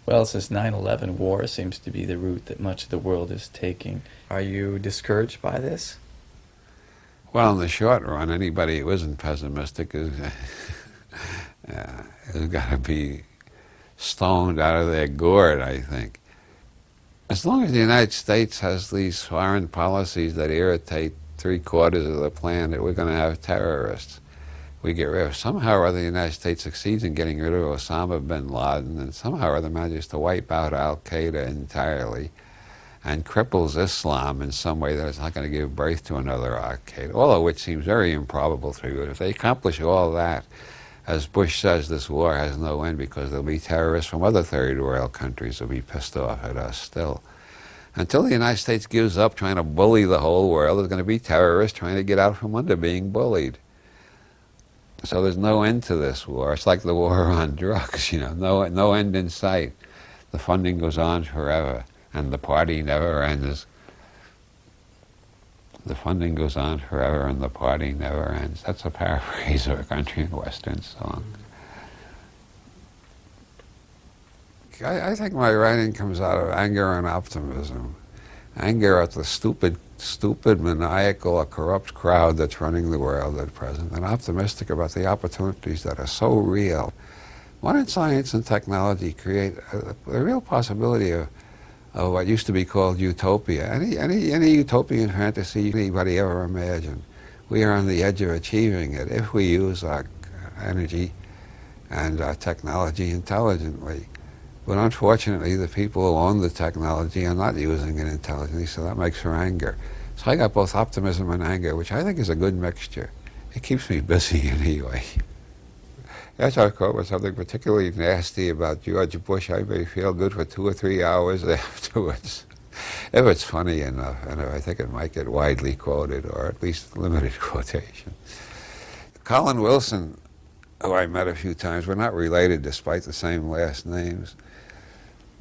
Well, this 9/11 war seems to be the route that much of the world is taking. Are you discouraged by this? Well, in the short run, anybody who isn't pessimistic has got to be stoned out of their gourd, I think. As long as the United States has these foreign policies that irritate three-quarters of the planet, we're going to have terrorists. We get rid of, somehow or other the United States succeeds in getting rid of Osama bin Laden, and somehow or other manages to wipe out Al-Qaeda entirely, and cripples Islam in some way that it's not going to give birth to another Al-Qaeda, all of which seems very improbable to me. But if they accomplish all that, as Bush says, this war has no end because there'll be terrorists from other third world countries who'll be pissed off at us still. Until the United States gives up trying to bully the whole world, there's going to be terrorists trying to get out from under being bullied. So there's no end to this war. It's like the war on drugs, no end in sight. The funding goes on forever, and the party never ends. The funding goes on forever, and the party never ends. That's a paraphrase of a country and western song. I think my writing comes out of anger and optimism. Anger at the stupid, maniacal, or corrupt crowd that's running the world at present, and optimistic about the opportunities that are so real. Modern science and technology create a real possibility of what used to be called utopia. Any utopian fantasy anybody ever imagined. We are on the edge of achieving it if we use our energy and our technology intelligently. But unfortunately, the people who own the technology are not using it intelligently, so that makes for anger. So I got both optimism and anger, which I think is a good mixture. It keeps me busy anyway. As I caught with something particularly nasty about George Bush, I may feel good for 2 or 3 hours afterwards, if it's funny enough, and if I think it might get widely quoted, or at least limited quotation. Colin Wilson, who I met a few times, we're not related despite the same last names.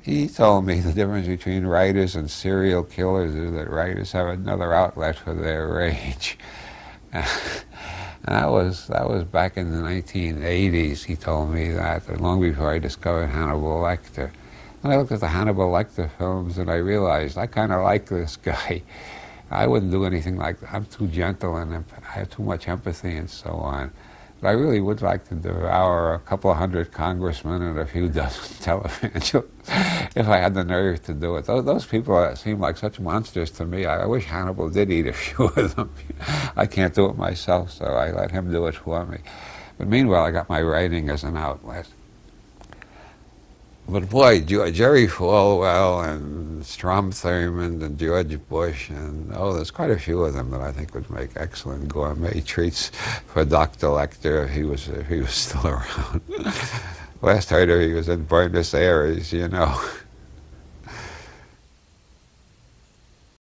He told me the difference between writers and serial killers is that writers have another outlet for their rage. That was back in the 1980s. He told me that, long before I discovered Hannibal Lecter. And I looked at the Hannibal Lecter films and I realized I kind of like this guy. I wouldn't do anything like that. I'm too gentle and I have too much empathy and so on. But I really would like to devour a couple of hundred congressmen and a few dozen televangelists if I had the nerve to do it. Those people seem like such monsters to me. I wish Hannibal did eat a few of them. I can't do it myself, so I let him do it for me. But meanwhile, I got my writing as an outlet. But boy, Jerry Falwell and Strom Thurmond and George Bush, and there's quite a few of them that I think would make excellent gourmet treats for Dr. Lecter if he was still around. Last heard of he was in Buenos Aires,